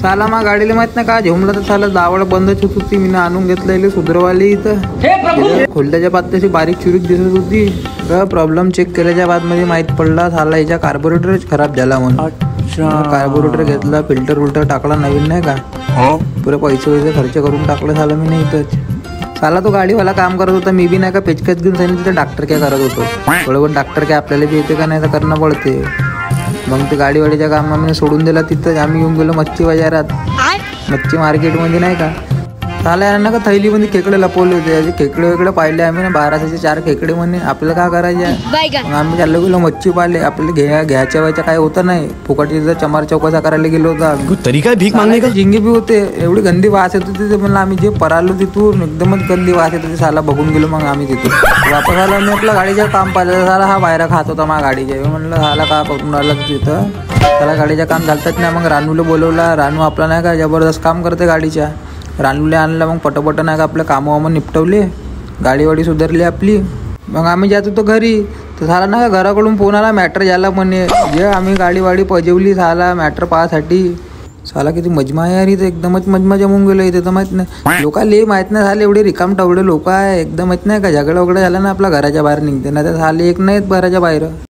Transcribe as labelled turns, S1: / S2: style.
S1: साला मा गाडीला माहित ना का झोमला तर साला दावळ बंदच होत होती. मी आणून घेतलेली सुधरवाली इथं खोलत्याच्या बाद तशी बारीक चुरीक दिसत होती. प्रॉब्लेम चेक केल्याच्या बाद मध्ये माहित पडला साला याच्या कार्बोरेटरच खराब झाला म्हणून. कार्बोरेटर घेतला, फिल्टर टाकला नवीन नाही का, पुरे पैसे खर्च करून टाकलं साला मी नाही इथंच. साला तो गाडीवाला काम करत होता, मी बी नाही का पेचकच घेऊन सांगितलं तिथं डॉक्टर काय करत होतो. बरोबर डॉक्टर काय आपल्याला बी येते का नाही तर करणं पडते. मग ते गाडीवाडीच्या कामामध्ये सोडून दिला. तिथं आम्ही येऊन गेलो मच्छी बाजारात, मच्छी मार्केटमध्ये नाही का. साला यांना का थैलीमध्ये खेकडे लपवले होते. खेकडे वेगळे पाहिले आम्ही ना, 1200चे 4 खेकडे म्हणे. आपल्याला काय करायचे, मग आम्ही चाललो गेलो मच्छी पाहिले. आपल्याला घ्यायच्या व्हायच्या काय होतं नाही, फुकटीचा चमार चौकसा करायला गेलो होता.
S2: तरीका भीक मागणे का
S1: झिंगे बी होते, एवढी गंदी वास येत होती. म्हणलं आम्ही जे परालो तिथून एकदमच गंदी वास येत होती. साला बघून गेलो मग आम्ही तिथून वापस आलो. मी आपल्या गाडीचं काम पाहिलं. साला हा बाहेर खात होता माझ्या गाडीच्या. म्हणलं हाला का करून राहिला तिथं. त्याला गाडीचं काम झालतच नाही. मग रानूला बोलवला. रानू आपला नाही का जबरदस्त काम करते गाडीच्या. रानूला आणलं, मग पटपट नाही का आपलं कामं निपटवले, गाडीवाडी सुधारली आपली. मग आम्ही जात होतो घरी. तर झाला ना का घराकडून फोन आला, मॅटर झाला म्हणे. जे आम्ही गाडीवाडी पजवली झाला मॅटर पाहासाठी. साला किती मजमा आहे यार इथं, एकदमच मजमा जमून गेलो इथे. तर माहित नाही लोकांना माहित नाही झाले, एवढे रिकाम टवडे लोक आहे एकदम. माहित नाही का झगडा वगैरे झाला ना आपला घराच्या बाहेर निघते, नाही तर झाले एक नाहीत घराच्या बाहेर.